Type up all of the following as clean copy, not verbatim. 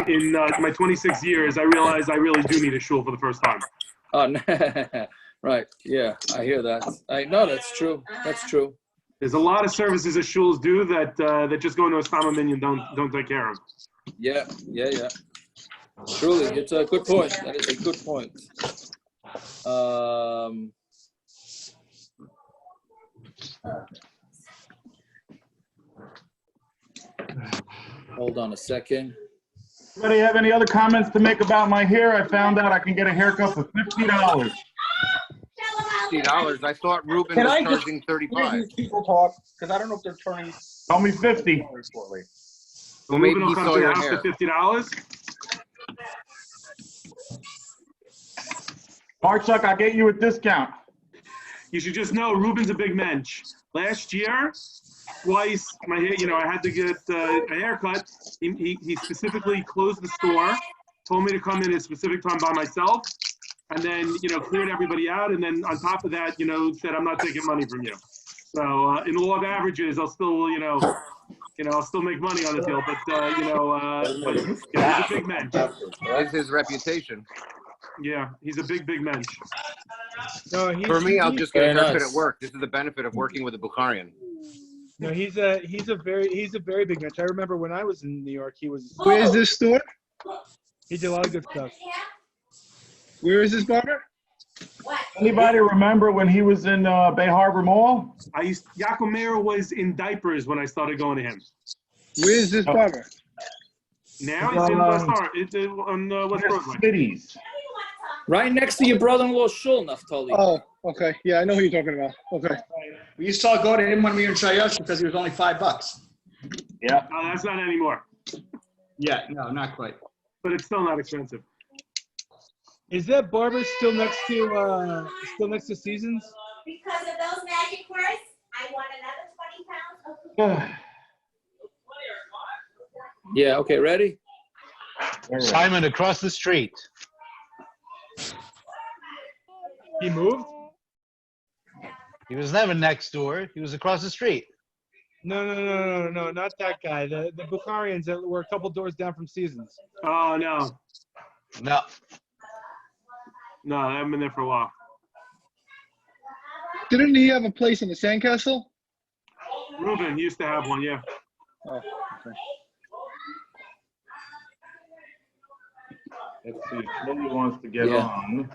in my 26 years, I realized I really do need a shul for the first time. Oh, right. Yeah, I hear that. No, that's true. That's true. There's a lot of services that shuls do that just going to a Stama minion don't take care of. Yeah. Truly, it's a good point. That is a good point. Hold on a second. Anybody have any other comments to make about my hair? I found out I can get a haircut for $50. $50. I thought Ruben was charging $35. People talk because I don't know if they're turning. Tell me 50. Well, maybe Ruben he will saw come to your house hair. for $50. Marchuk, I'll get you a discount. You should just know Ruben's a big mensch. Last year, twice, I had to get a haircut. He specifically closed the store, told me to come in at a specific time by myself, and then, cleared everybody out. And then on top of that, said, I'm not taking money from you. So in the law of averages, I'll still, I'll still make money on the deal. But, he's a big mensch. That's his reputation. Yeah, he's a big mensch. No, For me, I'll just get a haircut nice. at work. This is the benefit of working with a Bukharian. No, he's a very big match. I remember when I was in New York, he was. Where is this store? He did a lot of good stuff. Where is this barber? Anybody remember when he was in Bay Harbor Mall? Yaakov Meir was in diapers when I started going to him. Where is this barber? Now he's in West on West Broadway. Cities. Right next to your brother-in-law's shul, Naftali. Oh, okay. Yeah, I know who you're talking about. Okay. We used to go to him when we were in Yishayau because he was only $5. Yeah. No, that's not anymore. Yeah, no, not quite. But it's still not expensive. Is that barber still next to Seasons? Because of those magic words, I want another 20 pounds of Yeah, okay, ready? Simon across the street. He moved? He was never next door. He was across the street. No, not that guy. The Bukharians that were a couple doors down from Seasons. Oh, no. No, I haven't been there for a while. Didn't he have a place in the Sandcastle? Ruben used to have one, yeah. Oh, okay. Let's see. Shlomo wants to get on.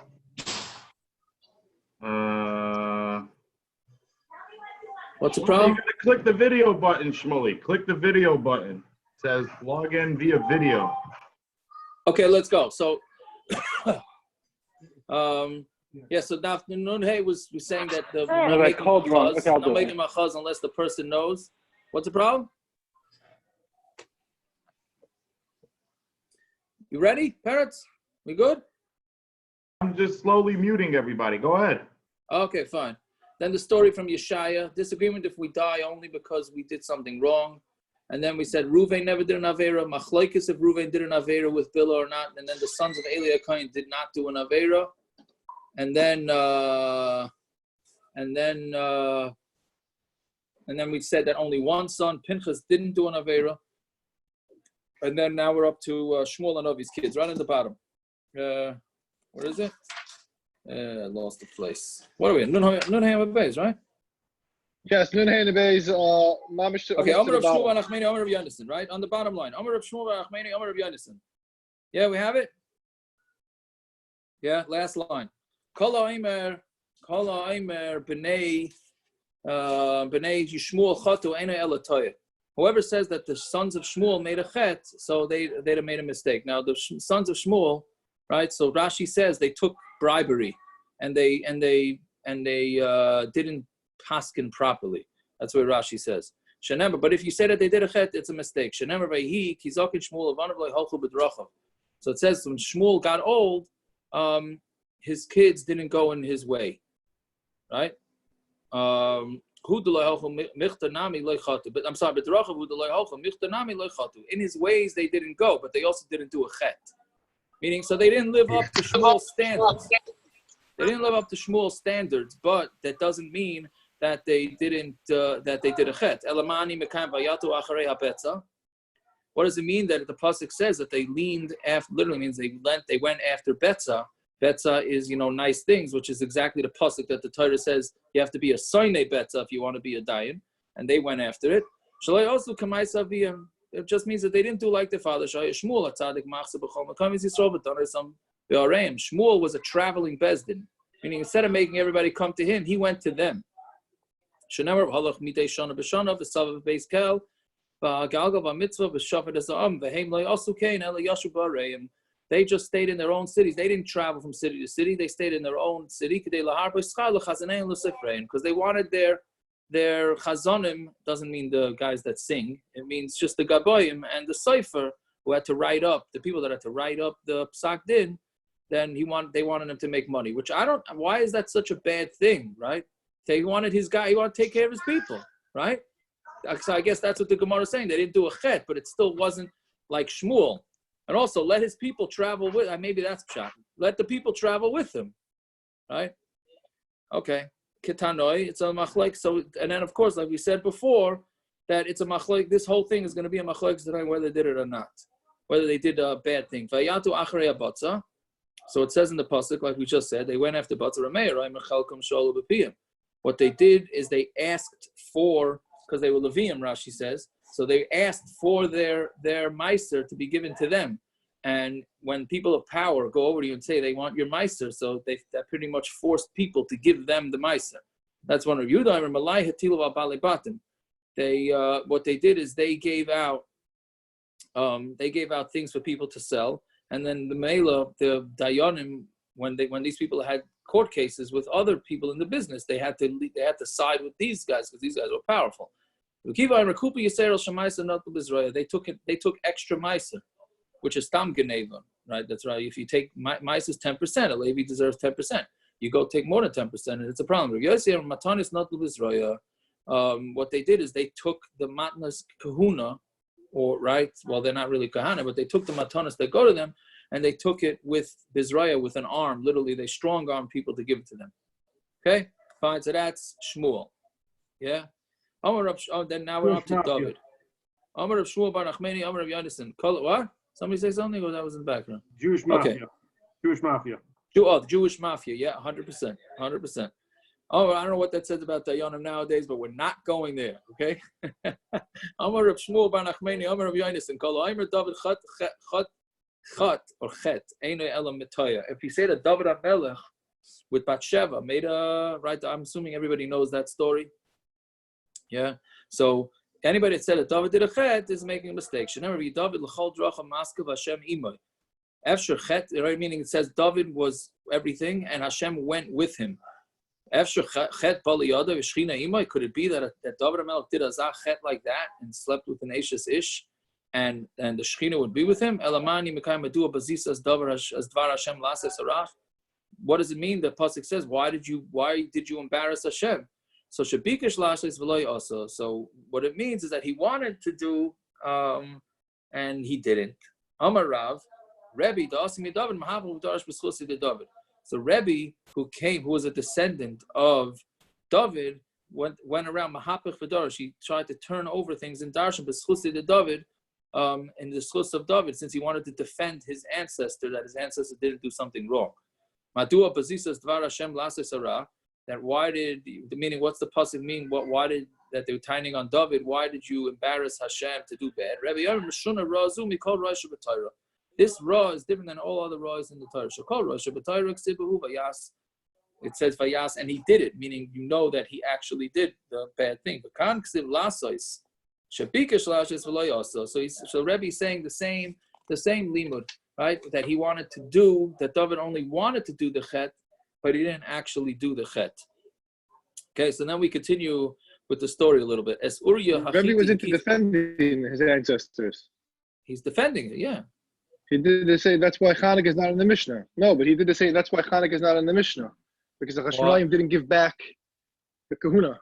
What's the problem? You gotta click the video button, Shmuley. Click the video button. It says log in via video. Okay, let's go. So, so Daf Yomi was saying that the not making machaz unless the person knows. What's the problem? You ready, parrots? We good? I'm just slowly muting everybody. Go ahead. Okay, fine. Then the story from Yishayau, disagreement if we die only because we did something wrong. And then we said Ruvain never did an aveira. Machlokes if Ruvain did an aveira with Billah or not. And then the sons of Eli Akain did not do an aveira. And then we said that only one son, Pinchas, didn't do an aveira. And then now we're up to Shmuel and Avi's kids, right at the bottom. Where is it? I lost the place. What are we in? Nun Hayam Beis, right? Yes, Nun Hayam Beis. Mamish. Okay, Omer of Shmuel Achmeni, Omer of Yonason, right? On the bottom line. Omer of Shmuel Achmeni, Omer of Yonason. Yeah, we have it? Yeah, last line. Kol ha'omer b'nei Yishmuel chatu eino ela toyeh. Whoever says that the sons of Shmuel made a chet, so they'd have made a mistake. Now the sons of Shmuel, right? So Rashi says they took bribery, and they didn't paskin properly. That's what Rashi says. Shenemar, but if you say that they did a chet, it's a mistake. Shenemar vayhi kizakin Shmuel avanav lo halchu b'drachav. So it says when Shmuel got old, his kids didn't go in his way, right? But I'm sorry, in his ways they didn't go, but they also didn't do a chet. Meaning, so they didn't live up to Shmuel's standards. They didn't live up to Shmuel's standards, but that doesn't mean that they didn't that they did a chet. What does it mean that the pasuk says that they leaned after? Literally means they went after Betza. Betza is, nice things, which is exactly the pasuk that the Torah says you have to be a soine Betza if you want to be a dayan, and they went after it. Shalai also kamais aviyim. It just means that they didn't do like their father. Shmuel was a traveling bezdin, meaning instead of making everybody come to him, he went to them. They just stayed in their own cities. They didn't travel from city to city. They stayed in their own city because they wanted their chazonim. Doesn't mean the guys that sing. It means just the gaboyim and the cipher who had to write up, the people that had to write up the psak din. Then they wanted him to make money, which why is that such a bad thing, right? He wanted his guy, he wanted to take care of his people, right? So I guess that's what the Gemara is saying. They didn't do a chet, but it still wasn't like Shmuel. And also, let his people travel with, maybe that's pshat. Let the people travel with him, right? Okay. Ketanoi, it's a machlek. So, and then of course, like we said before, that it's a machlek, this whole thing is going to be a machlek whether they did it or not, whether they did a bad thing. Vayatu achrei batza. So it says in the pasuk, like we just said, they went after batza rameir. What they did is they asked for, because they were Levium, Rashi says, so they asked for their meiser to be given to them. And when people of power go over to you and say they want your meiser, so that pretty much forced people to give them the meiser. That's one of Yudah and Malai Hatilu balei batim. What they did is they gave out things for people to sell, and then the dayanim, when these people had court cases with other people in the business, they had to side with these guys because these guys were powerful. They took extra meiser, which is tam geneva, right? That's right. If you take meiser is 10%, a Levi deserves 10%. You go take more than 10%, and it's a problem. What they did is they took the matnas kahuna, they're not really kahana, but they took the matanas that go to them, and they took it with bizraya, with an arm. Literally, they strong-arm people to give it to them. Okay? Fine, so that's Shmuel. Yeah? Then now we're up to Dovid. Amar of Shmuel bar Nachmani, Amar of Yadison. What? Somebody say something, or that was in the background? Jewish mafia. Okay. Jewish mafia. Jewish mafia, yeah, 100%. 100%. Oh, I don't know what that says about Dayanim nowadays, but we're not going there, okay? Amar of Shmuel bar Nachmani, Amar of Yadison. Kol Aimer Dovid chat or chet, Eino Elam Mitoya. If you say that David hamelech with Bathsheba made right, I'm assuming everybody knows that story. Yeah. So anybody that said that David did a chet is making a mistake. Should never be David l'chol dracha maskav Hashem imoy. Efshar chet, right? Meaning it says David was everything and Hashem went with him. Efshar chet baliyada v'shchina imoy. Could it be that David hamelech did a zach chet like that and slept with an Ashes ish? And the Shechina would be with him. Elamani mekayim adua bazisas davar as dvar Hashem lases arach. What does it mean? The pasuk says, why did you embarrass Hashem? So shabikesh lashes v'loy also. So what it means is that he wanted to do, and he didn't. Amar Rav, Rebbe da'asimi David mahavu darash b'schusi de David. So Rebbe, who was a descendant of David, went around mahapich v'darash. He tried to turn over things in darshan b'schusi de David. In the schus of David, since he wanted to defend his ancestor, that his ancestor didn't do something wrong. Madua bazisas dvar Hashem lases hara. That why did the meaning? What's the pasuk mean? Why did that they were tying on David? Why did you embarrass Hashem to do bad? This ra is different than all other ra's in the Torah. It says vayas, and he did it, meaning you know that he actually did the bad thing. But kan ksiv lasos. So Rebbe is saying the same limud, right? That he wanted to do, that David only wanted to do the chet, but he didn't actually do the chet. Okay, so now we continue with the story a little bit. As Rebbe was into defending his ancestors. He's defending it, yeah. He did say that's why Hanukkah is not in the Mishnah. No, but he did say that's why Hanukkah is not in the Mishnah. Because the Hashmonaim didn't give back the kahuna.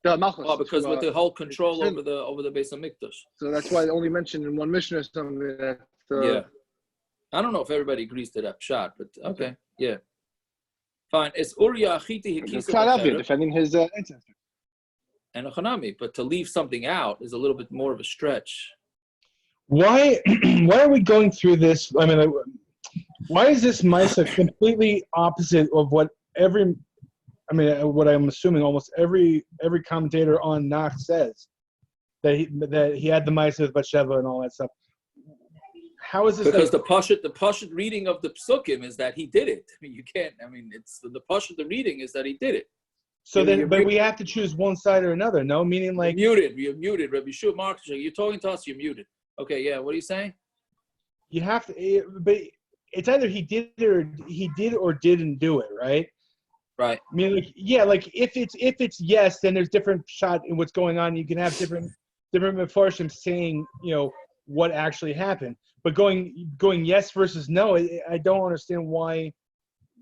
Because with the whole control over the Beis Hamikdash. So that's why they only mentioned in one Mishnah or something that. Yeah, I don't know if everybody agrees to that shot, but okay, yeah, fine. It's Uriah Achiti Hikisa defending his ancestor. And a hanavi, but to leave something out is a little bit more of a stretch. Why are we going through this? I mean, why is this Misa completely opposite of what what I'm assuming almost every commentator on Nach says, that he had the Misa with Bathsheba and all that stuff. How is this? Because the Pashut reading of the Psukim is that he did it. I mean, you can't. I mean, it's the Pashut. The reading is that he did it. So then, but we have to choose one side or another. No, meaning like you're muted. Rabbi Shua, Mark, you're talking to us. You're muted. Okay, yeah. What are you saying? You have to, but it's either he did or didn't do it, right? Right. I mean, like if it's yes, then there's different shot in what's going on. You can have different mipiboshes saying what actually happened. But going yes versus no, I don't understand why.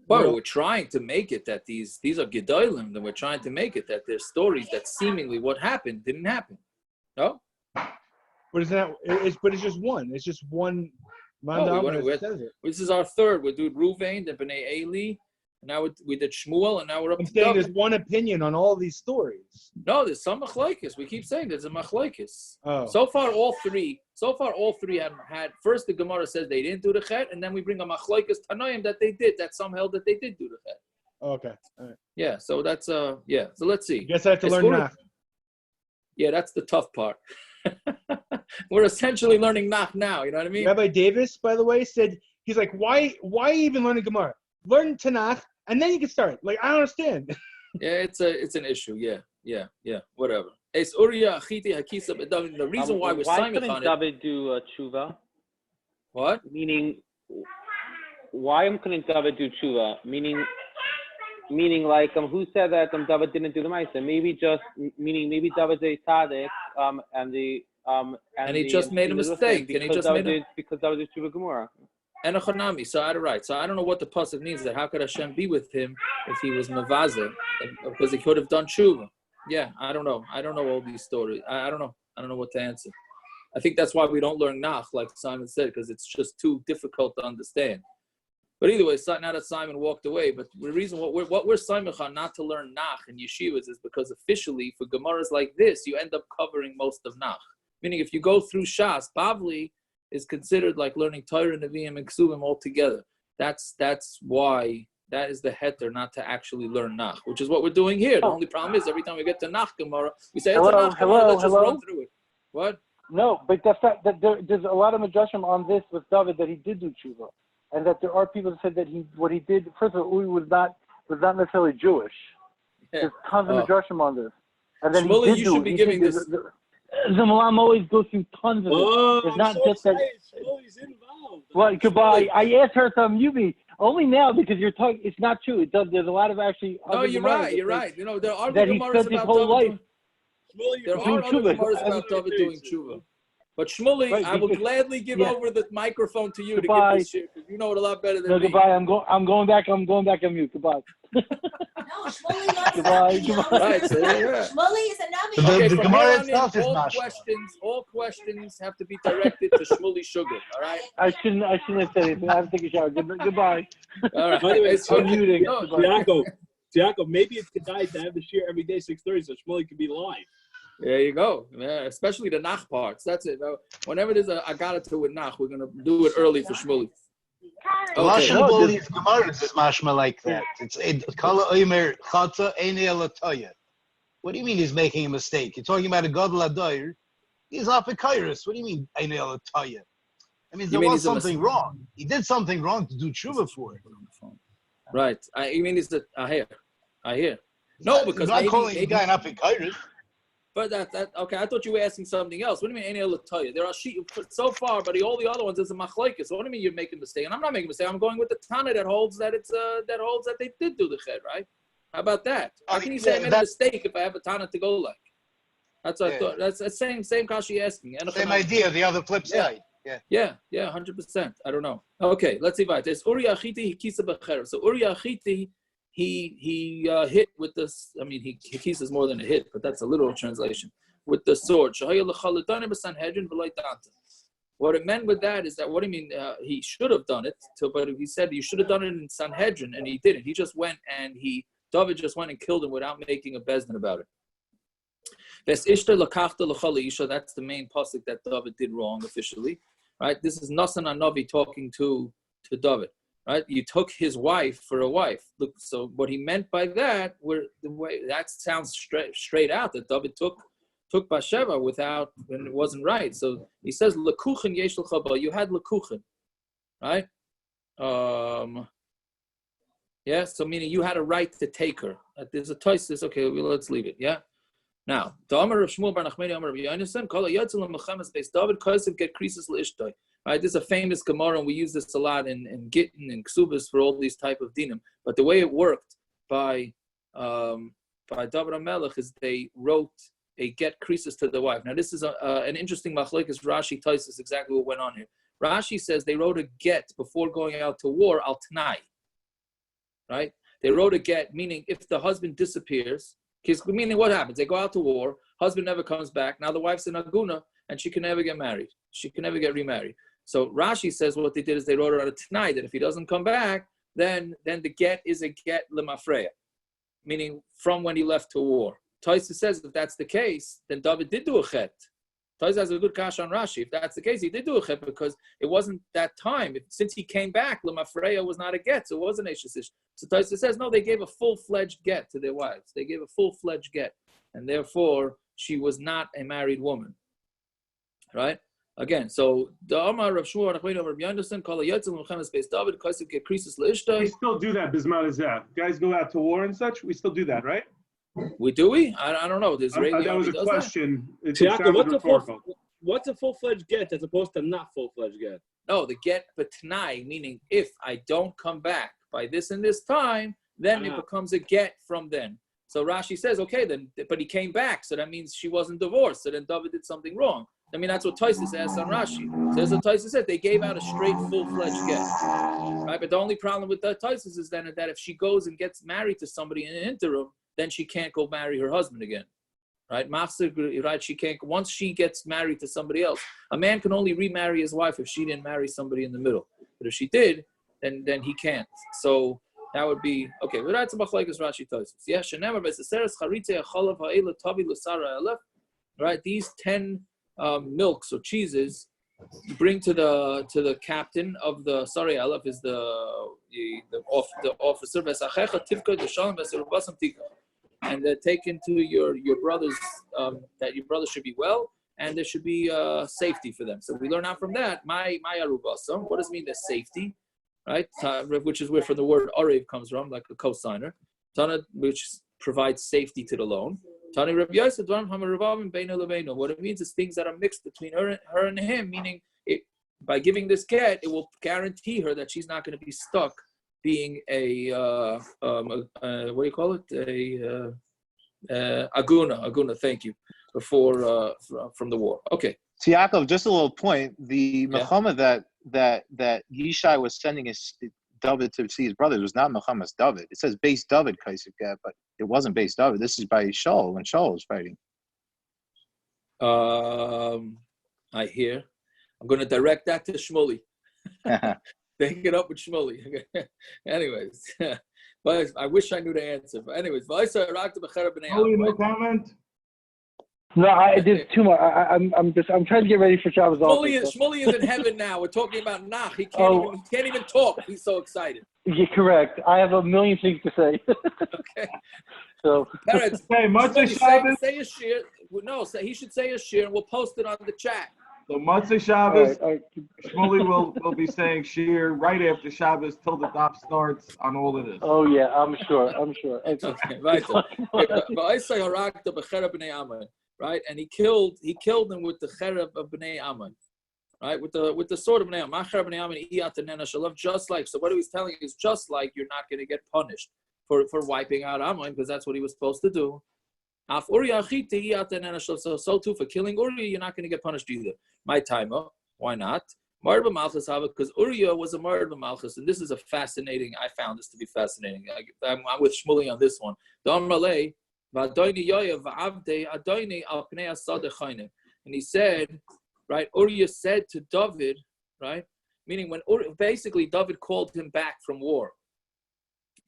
Well, we're trying to make it that these are gedolim, and we're trying to make it that there's stories that seemingly what happened didn't happen. No. But it's just one. It's just one. This is our third. We do Ruvain, the Bnei Eli. Now we did Shmuel, and now we're up to saying there's one opinion on all these stories. No, there's some machlokes. We keep saying there's a machlokes. Oh. So far, all three had. First, the Gemara says they didn't do the chet, and then we bring a machlokes tanoim that they did. That some held that they did do the chet. Okay. All right. Yeah. So that's So let's see. I guess I have to learn Nach. Yeah, that's the tough part. We're essentially learning Nach now. You know what I mean? Rabbi Davis, by the way, said he's like, why even learning Gemara? Learn Tanakh, and then you can start. Like, I don't understand. Yeah, it's an issue. Yeah. Whatever. It's Uriah Achiti Hakisa B'David. The reason why we're signing on it. Why couldn't David do tshuva? What? Meaning, why couldn't David do tshuva? Meaning, like, who said that David didn't do the Ma'aseh? Maybe David's a tzaddik, and he just made a mistake, because David did tshuva Gemara. And a hanavi, so I right. So I don't know what the pasuk means. That how could Hashem be with him if he was mavazer? Because he could have done tshuva. Yeah, I don't know. I don't know all these stories. I don't know. I don't know what to answer. I think that's why we don't learn Nach, like Simon said, because it's just too difficult to understand. But either way, now that Simon walked away, but the reason what we're Simon not to learn Nach in yeshivas is because officially for Gemaras like this, you end up covering most of Nach. Meaning if you go through Shas, Bavli is considered like learning Torah, Nevi'im, and Ksuvim all together. That's why that is the heter not to actually learn Nach, which is what we're doing here. The only problem is every time we get to Nach Gemara, we say, it's a Nach Gemara, let's just run through it. What? No, but the fact that there's a lot of midrashim on this with David that he did do tshuva, and that there are people that said that what he did, first of all, Uri was not necessarily Jewish. Yeah. There's tons of midrashim on this. And then Shmuel, he did you do should be giving this. The Malam always goes through tons of it. It's not just that. Well, goodbye. I asked her to unmute me only now because you're talking. It's not true. It does. There's a lot of actually. No, you're right. You're right. You know, there are that he spent his whole life. There are other Gemaras about David doing tshuva. But Shmuley, right, I will gladly give over the microphone to you to give this shit because you know it a lot better than me. Goodbye. I'm going back on mute. Goodbye. No, Shmuley loves goodbye. Right, so yeah. Shmuley is a navi. The Gemara itself is all questions have to be directed to Shmuley Sugar. All right. I shouldn't have said anything. I have to take a shower. Goodbye. All right. By the way, I'm muting. Tiago, maybe it's good to have the shir every day 6:30 so Shmuley can be live. There you go. Yeah, especially the Nach parts. That's it. Whenever there's a agata with Nach, we're gonna do it early for Shmuley. The lashon of all these gemaras is mashma like that. It's kala omer chata ene alatoya. What do you mean he's making a mistake? You're talking about a gadol adayr. He's apikairis. What do you mean ene alatoya? I mean there was something wrong. He did something wrong to do tshuva for it. Right. You mean it's the I hear. No, because not calling the guy an apikairis. But okay. I thought you were asking something else. What do you mean? Any tell you there are so far, but all the other ones is a machlokes. So what do you mean you're making a mistake? And I'm not making a mistake. I'm going with the Tana that holds that they did do the ched, right? How about that? How can you say I made a mistake if I have a Tana to go like? That's what I thought. That's the same kashi asking. Same idea. The other flip side. Yeah. 100%. I don't know. Okay, let's see. There's Uri Achiti Hikisa Becher. So Uri Achiti. He hit with this. I mean, he kisses more than a hit, but that's a literal translation. With the sword. What it meant with that is that what do you mean? He should have done it, but he said you should have done it in Sanhedrin, and he didn't. He just went and Dovid just went and killed him without making a bezdin about it. That's the main pasuk that Dovid did wrong officially, right? This is Nasan hanavi talking to Dovid, right? You took his wife for a wife. Look, so what he meant by that, that sounds straight out that Dovid took Bathsheba without, when it wasn't right. So he says lekuchen yesh l'cha ba. You had lekuchen, right? Yeah. So meaning you had a right to take her. There's a toisis. Okay, let's leave it. Yeah. Now, the Amar of Shmuel bar Nachmani Amar of Yonasan, Kol Yatzel Mechamas Beis Dovid Kosev get Krisis L'Ishtoi. Right, this is a famous Gemara, and we use this a lot in Gittin and Ksubas for all these type of dinim. But the way it worked by David hamelech is they wrote a get Krisis to the wife. Now, this is an interesting machlokes. Rashi tells us exactly what went on here. Rashi says they wrote a get before going out to war al Tanai. Right, they wrote a get, meaning if the husband disappears. Meaning what happens? They go out to war, husband never comes back, now the wife's an aguna, and she can never get married. She can never get remarried. So Rashi says what they did is they wrote it on a Tanai, that if he doesn't come back, then the get is a get lemafreya, meaning from when he left to war. Taisa says if that's the case, then David did do a chet. Taisa has a good kash on Rashi. If that's the case, he did do a chet because it wasn't that time. Since he came back, lemafreya was not a get, so it wasn't a shesish. So Taisa says, no, they gave a full-fledged get to their wives. They gave a full-fledged get. And therefore, she was not a married woman. Right? Again, so the Amar of Shmuel of Rabbi Anderson, call a Yotzel Mechamas Beis Dovid, Kosev get Krisis L'Ishtoi. We still do that, Bismat Azeh. Guys go out to war and such, we still do that, right? Do we? I don't know. There's that was a question. Tiago, what's a full-fledged get as opposed to not full-fledged get? No, the get but Tanai, meaning if I don't come back by this and this time, then it becomes a get from then. So Rashi says, okay, then, but he came back, so that means she wasn't divorced. So then David did something wrong. I mean, that's what Tosfos asks on Rashi. So that's what Tosfos said. They gave out a straight, full-fledged get, right? But the only problem with that Tosfos is then that if she goes and gets married to somebody in an interim, then she can't go marry her husband again, right? Right? She can't. Once she gets married to somebody else, a man can only remarry his wife if she didn't marry somebody in the middle. But if she did, then he can't. So that would be okay. But that's about like Rashi Tosfos. Yeah, shenemar v'seseres charitze achalav ha'ela tavi l'sara elef. Right, these 10 milks or cheeses bring to the captain of the Sari Elef is the officer v'sachecha tivka d'shalom v'serubasam tika, and they're taken to your brothers that your brothers should be well and there should be safety for them. So we learn out from that my arubasam. What does it mean? There's safety. Right, which is where from the word arev comes from, like a cosigner. Tana, which provides safety to the loan. Tani Rabbi Yosef, what it means is things that are mixed between her and him, meaning by giving this get, it will guarantee her that she's not going to be stuck being a what do you call it? Aguna. Thank you. Before from the war. Okay. So Yaakov, just a little point. The Muhammad that Yishayau was sending his Dovid to see his brothers was not Muhammad's Dovid. It says base Dovid Kaisiv Gad, but it wasn't base Dovid. This is by Shaul when Shaul was fighting. I hear. I'm going to direct that to Shmuley. Take it up with Shmuley. Anyways, but I wish I knew the answer. But anyways, no comment. No, there's too much. I'm trying to get ready for Shabbos. Shmuley is in heaven now. We're talking about Nach. He can't even talk. He's so excited. You're correct. I have a million things to say. Okay. So, parents, hey, Matzah Shabbos. Say a shir. No, he should say a shir, and we'll post it on the chat. So Matzah Shabbos, Shmuley will be saying shir right after Shabbos till the daf starts on all of this. Oh yeah, I'm sure. Okay, right. But I say harak the bechera b'nei Ammon. Right, and he killed them with the cherub of Bnei Ammon, right, with the sword of Bnei Ammon. Just like, so what he was telling you is just like you're not going to get punished for wiping out Ammon because that's what he was supposed to do. So too for killing Uri, you're not going to get punished either. My timer, why not? Because Uriah was a murder malchus, and this is I found this to be fascinating. I'm with Shmuel on this one. The balei. And he said, right, Uriah said to Dovid, right, meaning when basically Dovid called him back from war,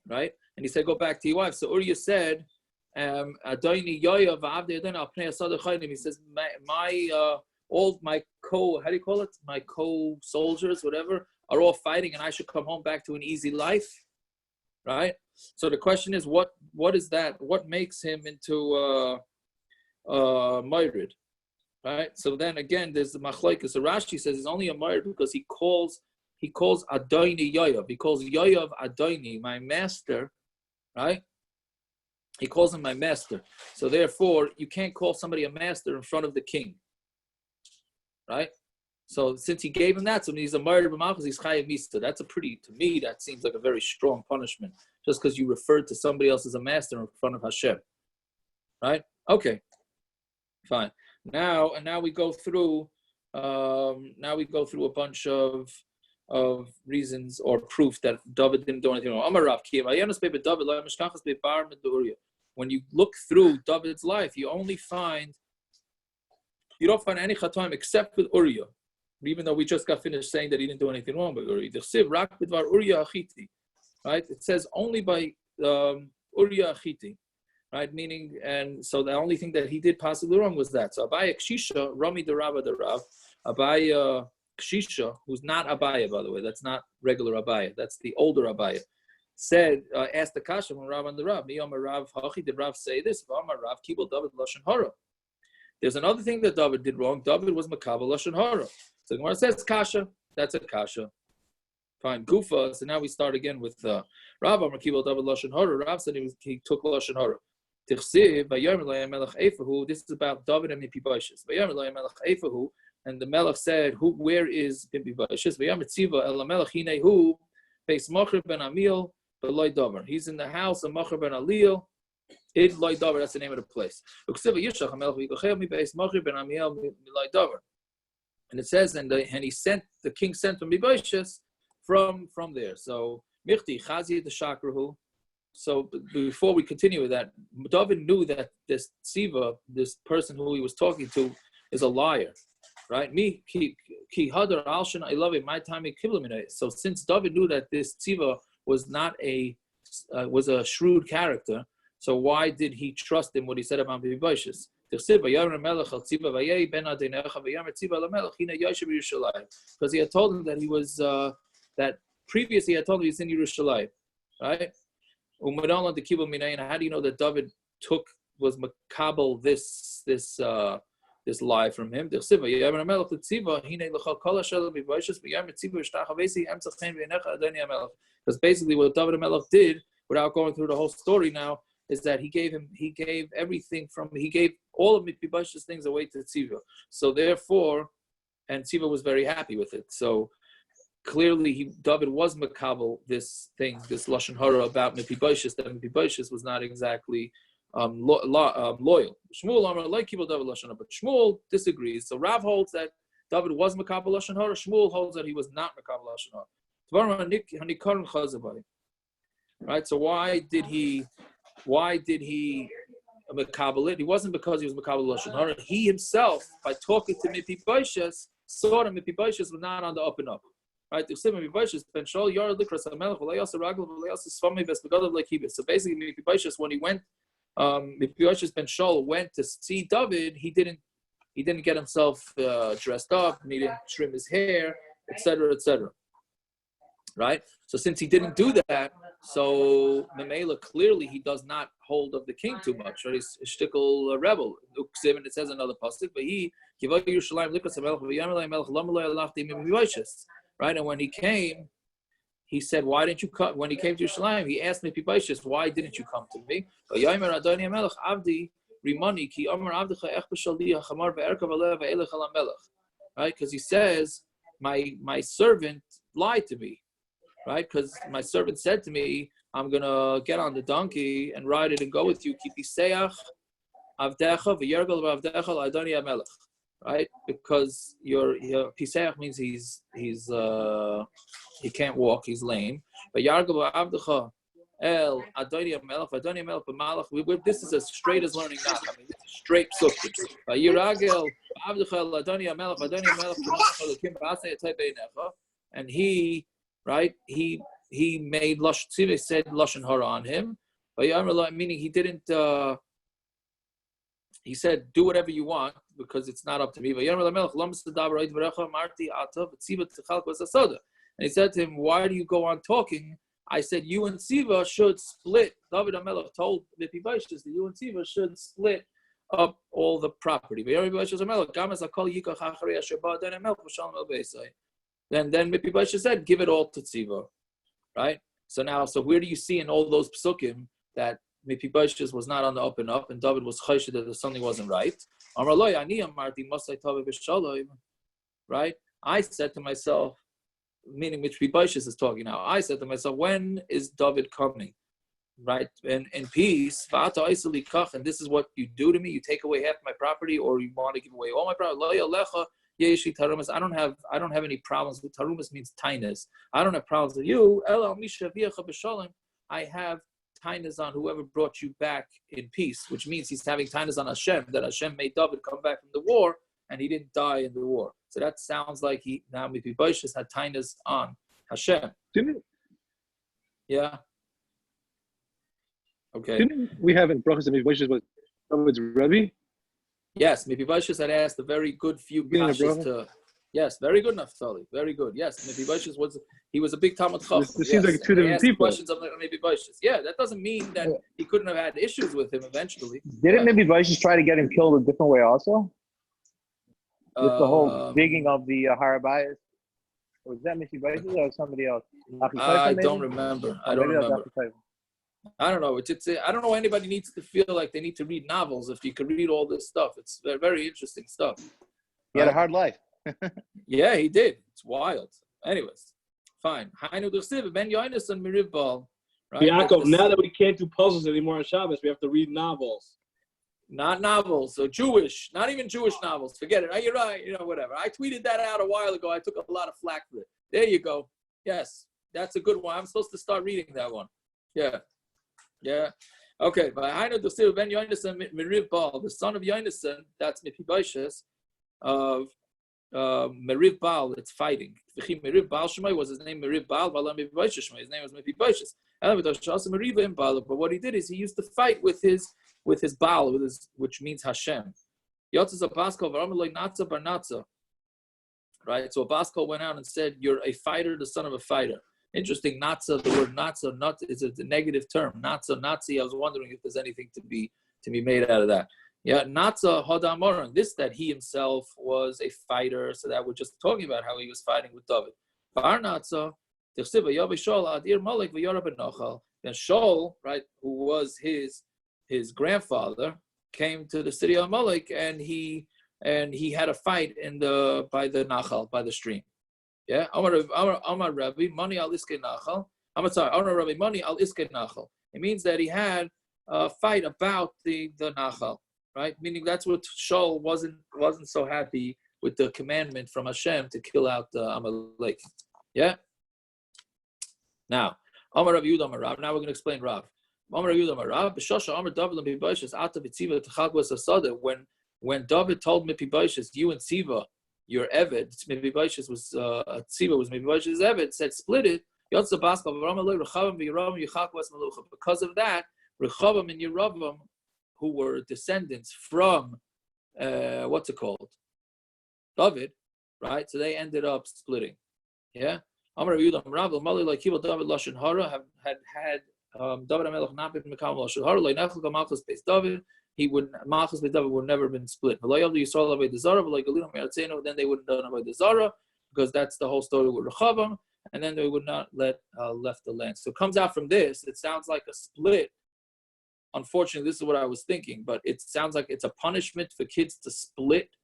right, and he said, go back to your wife. So Uriah said, Adoni Yoav Avdi Adoni Al Pnei Asad Chayim. He says, all my how do you call it? My co-soldiers, whatever, are all fighting, and I should come home back to an easy life, right? So the question is, what is that? What makes him into Myrid, right? So then again, there's the machlokes. So Rashi says he's only a Myrid because he calls Adoni Yoav. He calls Yoav Adoni, my master, right? He calls him my master. So therefore, you can't call somebody a master in front of the king, right? So since he gave him that, so when he's a murder b'malchus, he's chayav misa. That's to me, that seems like a very strong punishment, just because you referred to somebody else as a master in front of Hashem, right? Okay, fine. Now we go through a bunch of reasons or proof that Dovid didn't do anything wrong. When you look through David's life, you don't find any chatam except with Uriah, even though we just got finished saying that he didn't do anything wrong with Uriah. Right? It says only by Uriah Achiti, right? Meaning, and so the only thing that he did possibly wrong was that. So Abaya Kshisha, Rami the Rav, Abaya Kshisha, who's not Abaya, by the way, that's not regular Abaya, that's the older Abaya, said, asked the Kasha when Rav and the Rav, Rav Hachi, did Rav say this? Rav Kibul David lashon hara. There's another thing that David did wrong. David was makabel lashon hara. So the Gemara says Kasha. That's a Kasha. Fine. Gufa. So now we start again with Rav Amar Kibul David lashon hara. Rav said he took lashon hara. Tichsiv vayom lo hamelech efahu. This is about David and mipiboshes. Vayom lo hamelech efahu. And the melech said, where is mipiboshes? Vayom etziva el hamelech hinehu beis Mocher ben Amil. Balei Dover. He's in the house of Mocher ben Alil. It Balei Dover. That's the name of the place. And it says, and he sent the king sent mipiboshes from there. So Michti Chazi the Shakrahu. So before we continue with that, Dovid knew that this tziva, this person who he was talking to, is a liar, right? Me ki hadar alshan I love it. My time he kiblaminate. So since Dovid knew that this tziva was a shrewd character, so why did he trust him what he said about mipiboshes? Because he had told him that he was that previously he had told him he's in Yerushalayim, right? How do you know that David was makabel this lie from him? Because basically what David HaMelech did, without going through the whole story now, is that he gave all of mipiboshes things away to Tziva. So therefore, and Tziva was very happy with it. So clearly David was makabel this lashon hara about mipiboshes, that mipiboshes was not exactly loyal. Shmuel Amar like David lashon hara, but Shmuel disagrees. So Rav holds that David was makabel lashon hara. Shmuel holds that he was not makabel lashon hara. Right. So why did he makabel it? He wasn't because he was makabel lashon hara. He himself, by talking to mipiboshes, saw that mipiboshes was not on the up and up. Right? So basically, mipiboshes, when he went, mipiboshes ben Shaul went to see David. He didn't get himself dressed up, and he didn't trim his hair, etc., etc. Right? So since he didn't do that, so Memela clearly he does not hold of the king too much. Right? He's a shtickle rebel. And it says another pasuk, but he right, and when he came, he said, "Why didn't you come?" When he came to Yerushalayim, he asked mipiboshes, "Why didn't you come to me?" Right, because he says, "My servant lied to me." Right, because my servant said to me, "I'm gonna get on the donkey and ride it and go with you." Right, because your piseach means he can't walk, he's lame. But Yargab Avdecha El Adoni Melech b'malach. This is as straight as learning now. I mean, this is straight sukkah. Yiragel Avdecha El Adoni Melech b'malach. And he made said lashon hara on him. Meaning he didn't. He said, "Do whatever you want because it's not up to me." And he said to him, "Why do you go on talking?" I said, "You and Siva should split." David HaMelech told mipiboshes that you and Siva should split up all the property. Then mipiboshes said, "Give it all to Siva." Right? So where do you see in all those psukim that mipiboshes was not on the up and up, and David was choshed that something wasn't right? Right? I said to myself, meaning mipiboshes is talking now. I said to myself, when is David coming? Right? And in peace, and this is what you do to me. You take away half my property, or you want to give away all my property. I don't have any problems with tarumas. Means tinus. I don't have problems with you. I have tinus on whoever brought you back in peace, which means he's having tinus on Hashem, that Hashem made David come back from the war and he didn't die in the war. So that sounds like he now mipiboshes had tinus on Hashem. Yeah. Okay. Didn't we have in Brachos and mipiboshes was David's Rebbe? Yes, mipiboshes had asked a very good few kashas to. Yes, very good, Naftali. Very good. Yes, mipiboshes was a big Talmud Chacham. This seems like two different people. Questions of mipiboshes. Yeah, that doesn't mean that he couldn't have had issues with him eventually. Didn't mipiboshes try to get him killed a different way also? With the whole digging of the hara bias? Was that mipiboshes or somebody else? I don't remember. I don't remember. I don't know. I don't know. Anybody needs to feel like they need to read novels if you could read all this stuff. It's very interesting stuff. He had a hard life. Yeah, he did. It's wild. Anyways, fine. Right? Yaakov, now that we can't do puzzles anymore on Shabbos, we have to read novels. Not novels. So Jewish, not even Jewish novels. Forget it. You're right. Whatever. I tweeted that out a while ago. I took a lot of flack for it. There you go. Yes, that's a good one. I'm supposed to start reading that one. Yeah. Yeah. Okay. But I know the Ben Yonasan Meriv Baal, the son of Yonasan, that's mipiboshes of Meriv Baal. It's fighting. Meriv Baal Shemai was his name. Meriv Baal. Mipiboshes Shemai. His name was mipiboshes. But what he did is he used to fight with his Baal, which means Hashem. Yotzes a Baskal Varamaloi Natza Bar Natza. Right. So a Baskal went out and said, "You're a fighter, the son of a fighter." Interesting, Natza, the word Natza, is a negative term. Natza, Nazi, I was wondering if there's anything to be made out of that. Yeah, Natza, Hodamoran, this that he himself was a fighter, so that we're just talking about how he was fighting with David. Bar Natza, then Shaul, right, who was his grandfather, came to the city of Amalek, and he had a fight by the Nachal, by the stream. Yeah, Amar Rabbi, money al iske nachal. Amar Rabbi, money al iske nachal. It means that he had a fight about the nachal, right? Meaning that's what Shaul wasn't so happy with the commandment from Hashem to kill out Amalek. Yeah. Now, Amar Rabbi Yehuda Amar Rav. Now we're going to explain Rav. Amar Rabbi Yehuda Amar Rav. B'shosha Amar David mipiboshes ata v'tziva t'chalkos asada. When David told mipiboshes, you and Siva, your Eved, mipiboshes was Tziva was mipiboshes' Eved, said split it. Because of that, Rechavam and Yeravam, who were descendants from what's it called? Dovid, right? So they ended up splitting. Yeah. Amar Yehuda Rav Mali like David lashon hara had David hamelech not been mekam lashon hara like Nechel Malchus based David. He would Malchus with David would never been split. Then they wouldn't have done avodah zara because that's the whole story with Rechavam, and then they would not left the land. So it comes out from this. It sounds like a split. Unfortunately, this is what I was thinking, but it sounds like it's a punishment for kids to split.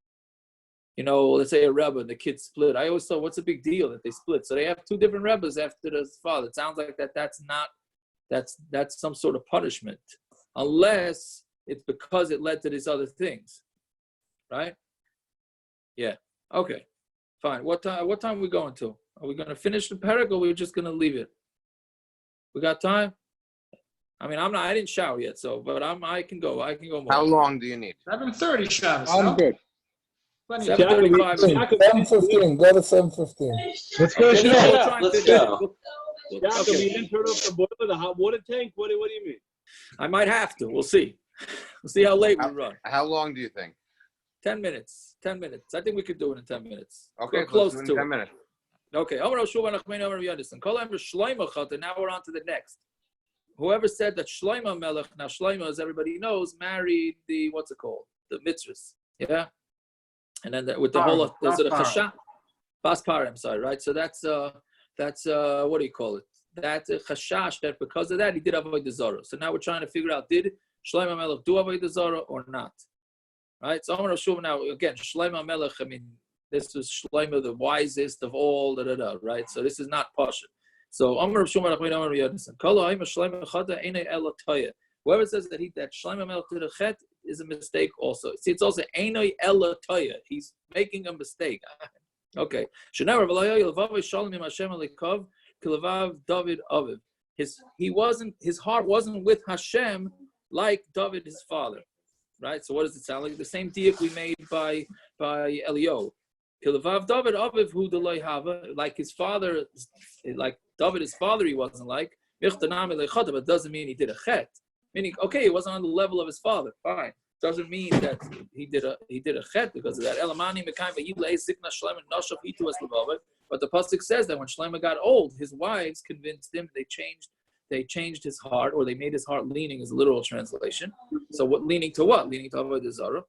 Let's say a rebbe and the kids split. I always thought, what's the big deal that they split? So they have two different rebbes after the father. It sounds like that's some sort of punishment, unless it's because it led to these other things, right? Yeah. Okay. Fine. What time are we going to? Are we going to finish the parak, or are we just going to leave it? We got time? I mean, I didn't shower yet, but I can go more. How long do you need? 7:30 Shabbos. I'm good. 7:35. 7:15. Go to 7:15. Let's finish it up. Let's go. Jacob, you didn't turn off the boiler, the hot water tank? What do you mean? I might have to. We'll see. We'll see how late we run. How long do you think? 10 minutes. 10 minutes. I think we could do it in 10 minutes. Okay, we're close let's to do it in it. 10 minutes. Okay. Now we're on to the next. Whoever said that Shlomo Melech, now Shlomo, as everybody knows, married the, what's it called? The mitzvahs. Yeah? And then with the whole, those are the chashash. Baspar, I'm sorry, right? So that's what do you call it? That's a chashash that because of that, he did avodah zarah. So now we're trying to figure out, did Shlomo Melech do avodah zarah or not? Right? So Amar Shmuel now, again, Shlomo Melech, I mean, this was Shlomo, the wisest of all, right? So this is not Pasha. So Amar Shmuel, whoever says that Shlomo Melech did a chet is a mistake also. See, it's also Einoi Ela Toya. He's making a mistake. Okay. His heart wasn't with Hashem like Dovid, his father. Right? So what does it sound like? The same diak we made by Eliyahu. Like his father, like Dovid, his father, he wasn't like. But it doesn't mean he did a chet. Meaning, okay, he wasn't on the level of his father. Fine. Doesn't mean that he did a chet because of that. But the pasuk says that when Shlomo got old, his wives convinced him. They changed his heart, or they made his heart leaning, is a literal translation. So what leaning to what? Leaning to avodah zarah.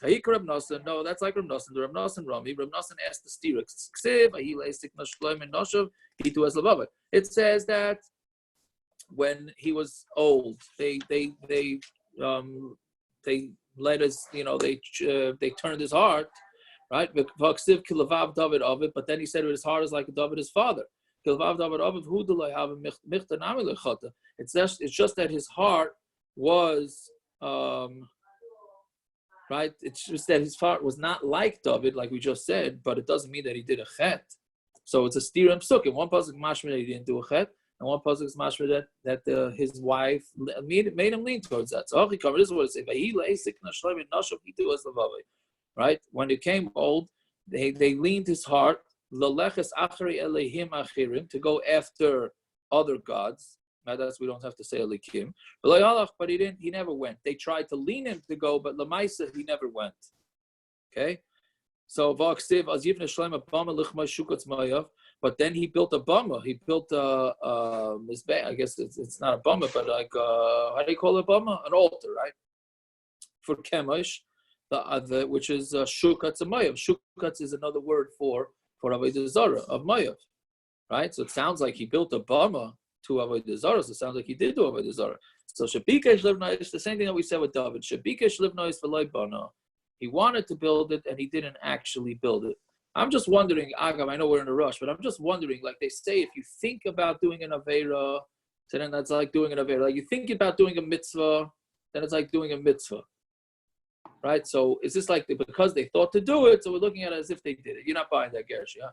No, that's like Reb Nosson. The Reb Nosson Rami. Reb Nosson asked the stira. It says that when he was old, they let us, they turned his heart, right? But then he said his heart is like David, his father. It's just that his heart was right. It's just that his heart was not like David, like we just said, but it doesn't mean that he did a chet. So it's a steer and psuk. In one pasuk, mashma that he didn't do a chet, and one pasuk is mashma that his wife made him lean towards that. So this is what it says. Right? When it came old, they leaned his heart to go after other gods. Now that's, we don't have to say elikim. But he never went. They tried to lean him to go, but lemaisa he never went. Okay? So but then he built a bama. He built a I guess it's not a bama, but like how do you call it, a bama? An altar, right? For Kemosh, which is shukatz of mayav. Shukatz is another word for avodah zarah of mayav, right? So it sounds like he built a bama to avodah zarah. So it sounds like he did do avodah zarah. So shabikesh livna, it's the same thing that we said with David. Shabikesh livna is v'loy bana. He wanted to build it and he didn't actually build it. I'm just wondering, Agam, I know we're in a rush, but I'm just wondering, like they say, if you think about doing an aveira, so then that's like doing an aveira. Like you think about doing a mitzvah, then it's like doing a mitzvah. Right? So is this like because they thought to do it, so we're looking at it as if they did it? You're not buying that, Gersh, yeah?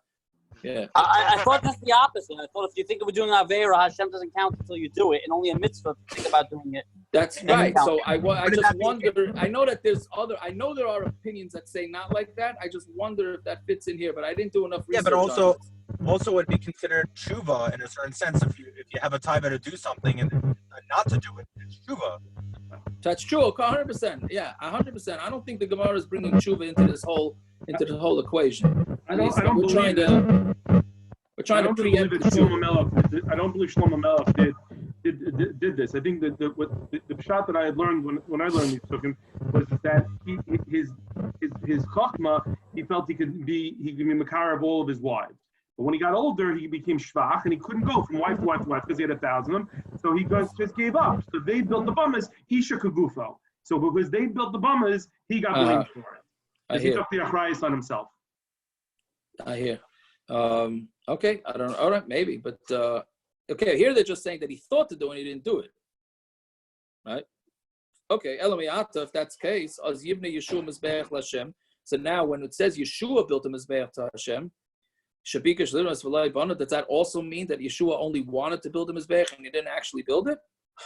Yeah. I thought that's the opposite. I thought if you think of doing an aveira, Hashem doesn't count until you do it, and only a mitzvah if you think about doing it. That's right. So I just wonder. I know that there are opinions that say not like that. I just wonder if that fits in here, but I didn't do enough research. Yeah, but also would be considered teshuva in a certain sense. If you have a time to do something and not to do it, it's teshuva. That's true. 100%. Yeah, 100%. I don't think the Gemara is bringing teshuva into the whole equation. I don't believe Shlomo Melech did this. I think that the pshat that I had learned when I learned these psukim was that his chachma, he felt he could be makar of all of his wives. But when he got older, he became shvach, and he couldn't go from wife to wife to wife because he had 1,000 of them. So he just gave up. So they built the bumas. He shook a gufo. So because they built the bumas, he got blamed for it. He took the achrayus on himself. I hear. Okay, I don't know. All right, maybe, but okay. Here they're just saying that he thought to do it and he didn't do it. Right? Okay, Elamiyata. If that's the case, as Yivne Yeshua Mizbeach Lashem. So now, when it says Yeshua built a Mizbeach to Hashem, Shabikesh Liras V'Lai Bana, does that also mean that Yeshua only wanted to build a Mizbeach and he didn't actually build it?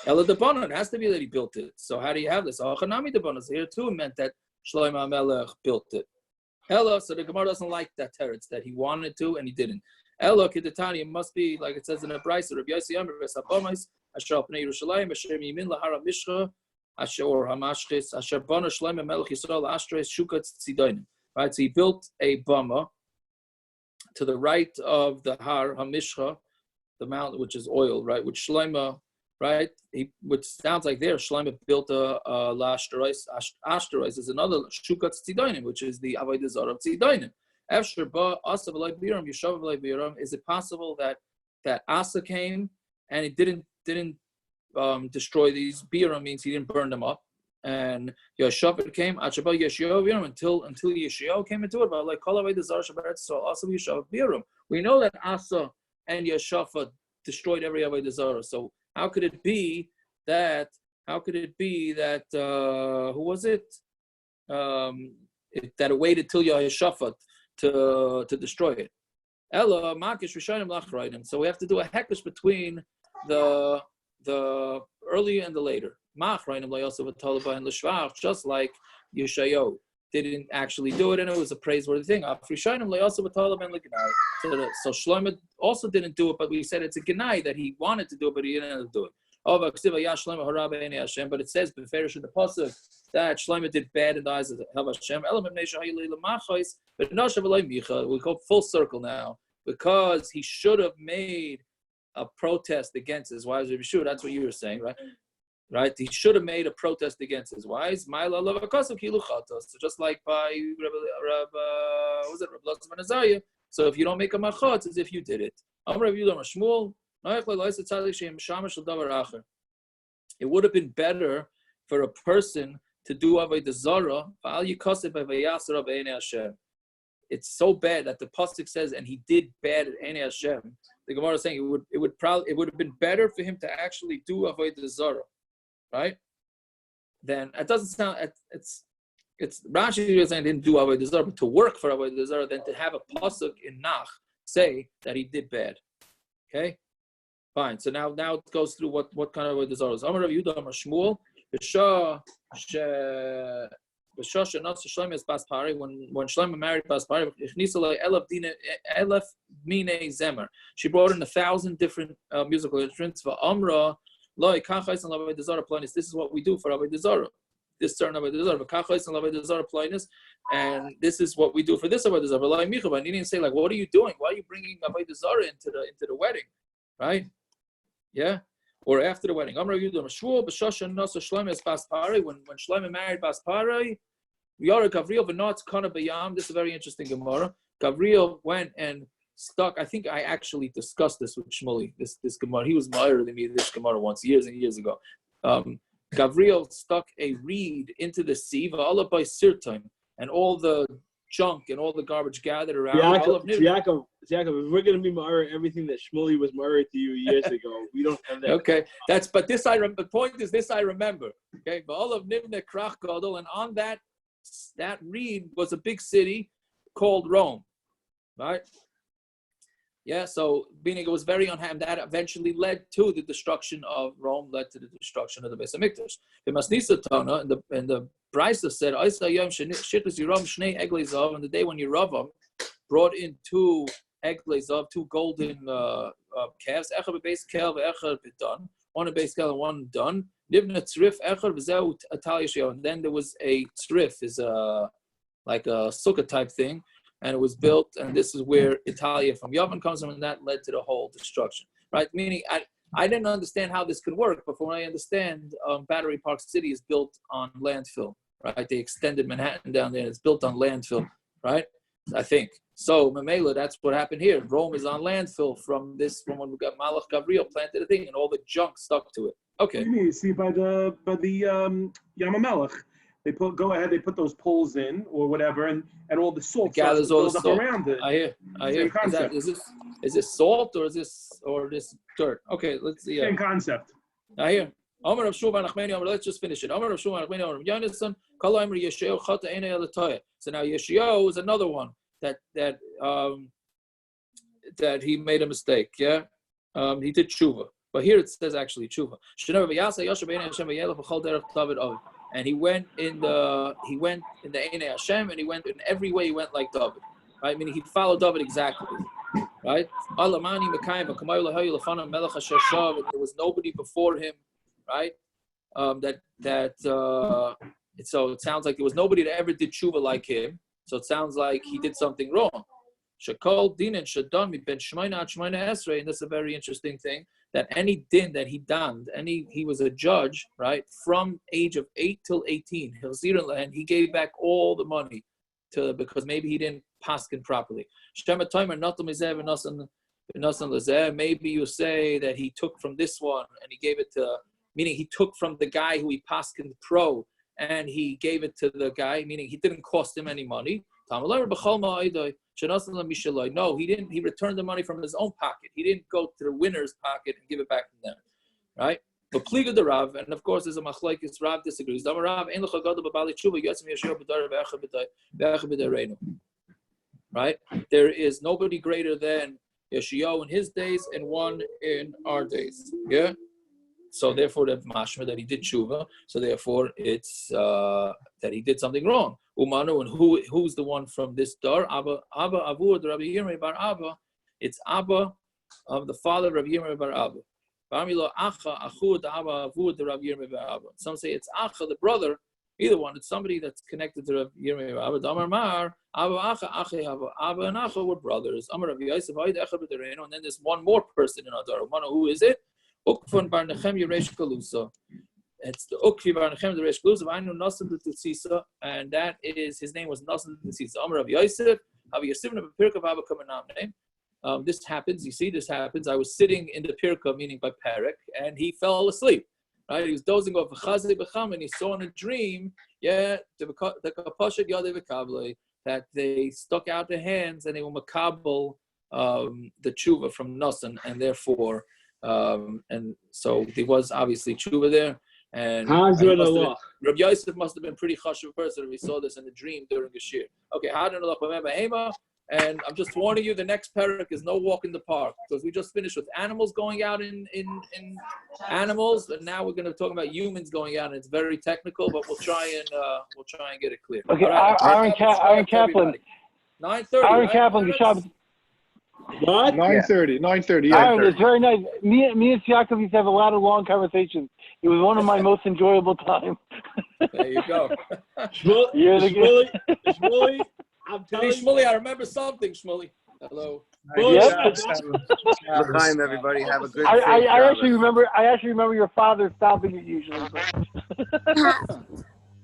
Ela de Bana, it has to be that he built it. So how do you have this? Hanami de Bana. So here too meant that Shlomo HaMelech built it. Ella, so the Gemara doesn't like that teretz, that he wanted to and he didn't. Elo Kidetani, it must be like it says in a Brisa, Rabbi Yossi Amr, Vesabomais, Asher Pnei Yerushalayim, Asher Yimin Lahara Mishcha, Asher Hamashchis, Asher Bana Shlomo Melech Yisrael Ashtres Shukatz Tzidonim. Right, so he built a bama to the right of the Har Hamishcha, the mountain which is oil, right? Which Shlomo, right? Which sounds like there, Shlomo built a lashon. Ashtarois is another Shukatz Tzidonim, which is the aveira of Tzidonim. Is it possible that Asa came and he didn't destroy these? Biram means he didn't burn them up. And Yeshua came until Yishayau came into it. But like so also Yeshua Biram. We know that Asa and Yeshua destroyed every aveira zara. So how could it be that? Who was it? That it waited till Yeshua to destroy it. Ella makish rishonim lachreidim. So we have to do a hekesh between the earlier and the later. Machreidim layosav v'tolaba and l'shvach, just like Yishayau didn't actually do it, and it was a praiseworthy thing. Rishonim layosav v'tolaba and l'genai. So Shlomo also didn't do it, but we said it's a genai that he wanted to do it, but he didn't do it. But it says beferish in the pasuk that Shlomo did bad in the eyes of Hashem. We go full circle now because he should have made a protest against his wives. That's what you were saying, right? Right? He should have made a protest against his wives. So just like by Rabbi. So if you don't make a machot, it's as if you did it. Shmuel. It would have been better for a person to do aveira zara. It's so bad that the pasuk says, and he did bad at Einei Hashem. The Gemara is saying it would have been better for him to actually do aveira zara, right? Then it doesn't sound. It's Rashi is saying he didn't do aveira zara, but to work for aveira zara, than to have a pasuk in Nach say that he did bad. Okay. Fine. So now it goes through what kind of aveira zara is. Amar Rav Yehuda, Amar Shmuel, when Shlomo married Bas Pari, she brought in 1,000 different musical instruments. This is what we do for aveira zara. This certain aveira zara, and this is what we do for this aveira zara. And he didn't say like, what are you doing? Why are you bringing aveira zara into the wedding, right? Yeah, or after the wedding. When Shlomo married Bas Pari, this is a very interesting Gemara. Gavriel went and stuck. I think I actually discussed this with Shmuel. This Gemara. He was higher than me. This Gemara once, years and years ago. Gavriel stuck a reed into the sea, by Sirtim, and all the junk and all the garbage gathered around. Yaakov, if we're gonna be married everything that Shmuel was married to you years ago, we don't have that. Okay, the point is this I remember. Okay, but all of Nivne Krach Gadol, and on that reed was a big city called Rome, right? Yeah, so meaning it was very unhappy. That eventually led to the destruction of Rome, led to the destruction of the Beis Hamikdash. The Masnisa Tana and the Brisa said, on the day when Yeravam brought in 2 eglei zav, 2 golden calves, one a base kel and one done. And then there was a tzrif, is like a sukkah type thing, and it was built, and this is where Italia from Yavan comes from, and that led to the whole destruction, right? Meaning, I didn't understand how this could work, but from what I understand, Battery Park City is built on landfill, right? They extended Manhattan down there, and it's built on landfill, right? I think. So, Mamela, that's what happened here. Rome is on landfill from when we got Malach Gabriel planted a thing, and all the junk stuck to it. Okay. You see, by the Yamamelech, they put those poles in or whatever, and all the salt gathers all the up salt around it. I hear. Is this salt or is this dirt? Okay, let's see. Same concept. I hear. Let's just finish it. So now Yishayau is another one that he made a mistake. Yeah, he did teshuva, but here it says actually teshuva. And he went in the Einei Hashem, and he went in every way. He went like Dovid, right? Meaning he followed Dovid exactly. right? Alamani Mekayim, Kamayla Hayul Lafana Melech Hashav, and there was nobody before him, right? So it sounds like there was nobody that ever did teshuva like him. So it sounds like he did something wrong. Shakol din and shadon mi ben shmayna at shmayna esrei, and that's a very interesting thing. That any din that he done, he was a judge, right, from age of 8 till 18. And he gave back all the money because maybe he didn't paskin properly. Maybe you say that he took from this one and he gave it to, meaning he took from the guy who he paskined pro and he gave it to the guy, meaning he didn't cost him any money. No, he didn't. He returned the money from his own pocket. He didn't go to the winner's pocket and give it back to them, right? But pliga the Rav, and of course there's a machlokes. Rav disagrees. Right? There is nobody greater than Yishayau in his days and one in our days. Yeah. So therefore, the mashma that he did teshuva. So therefore, it's that he did something wrong. Umanu, and who's the one from this dar? Abba Avur the Rabbi Yirmei bar Abba. It's Abba of the father of Rabbi Yirmei bar Abba. Some say it's Acha, the brother. Either one, it's somebody that's connected to Rabbi Yirmei bar Abba. Damar Mar Abba Acha Acha Abba and Acha were brothers. Amar Rabbi Yosef and then there's one more person in our dar. Umanu, who is it? Ukfun bar Nechem Yeresh Kalusa. It's the Ukfi bar Nechem Yeresh Kalusa. I know Nasan the Tutsisa, and that is his name was Nasan the Tutsisa. Amar Rabbi Yosef, Rabbi Yosef of Pirka Abba Kamanam name. This happens. You see, this happens. I was sitting in the Pirka, meaning by Perek, and he fell asleep. Right, he was dozing off Chazei B'cham, and he saw in a dream, the kapashet yadei v'kablei, that they stuck out their hands and they were makabel the teshuva from Nasan, and therefore. And so there was obviously teshuva there, and Rabbi Yosef must have been pretty chashuv person if he saw this in a dream during the shir. Okay, and I'm just warning you, the next parak is no walk in the park because we just finished with animals going out in animals, and now we're going to talk about humans going out, and it's very technical, but we'll try and get it clear. Okay, right, Aaron Kaplan. 9:30. Aaron Kaplan, Shabbos. What? 9:30. Yeah. Aaron, it's very nice. Me and Yaakov used to have a lot of long conversations. It was one of my most enjoyable times. There you go. Shmuel, I'm telling you. Shmuley, I remember something, Shmuley. Hello. L'chaim, everybody. Have a good day. I actually remember your father stopping it usually.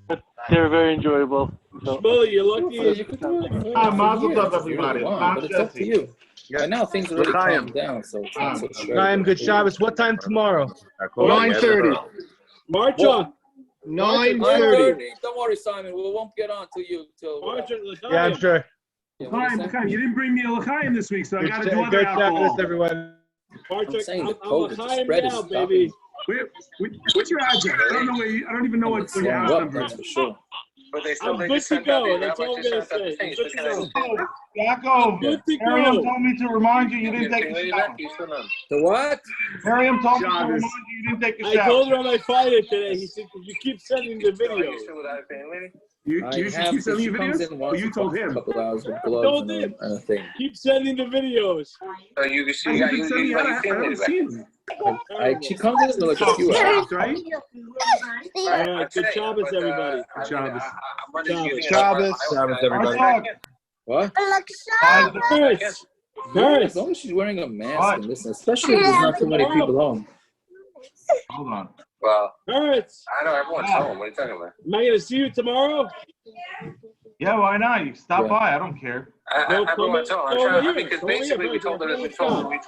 But they're very enjoyable. So. Shmuley, you're lucky. Mazel tov, everybody. But it's up to you. Right now, things are already calmed down, so it's not so straight. Ryan, good Shabbos. What time tomorrow? 9:30. March on. 9:30. Don't worry, Simon. We won't get on till. Yeah, I'm sure. L'chaim, you didn't bring me a l'chaim this week, so I got to do other good alcohol. Shabbos, everyone. I'm saying the COVID spread is baby. What's your address? I don't even know what your house number is. That's for sure. I'm good to go. That's all I'm going to say. Yaakov, Miriam told me to remind you didn't take a shower. The what? Miriam told me to remind you didn't take a shower. I told her on my Friday today. He said, you keep sending the videos. You should keep sending your videos? Or you told him? Keep sending the videos. She comes in like a few hours, right? Good Shabbos, everybody. Shabbos, everybody. What? Paris. As long as she's wearing a mask and listen, especially if there's not too many people home. Hold on. Well, Paris. I know everyone's home. What are you talking about? Am I going to see you tomorrow? Yeah, why not? You stop by. I don't care. Everyone's home. I'm trying. Because basically we told her to come. But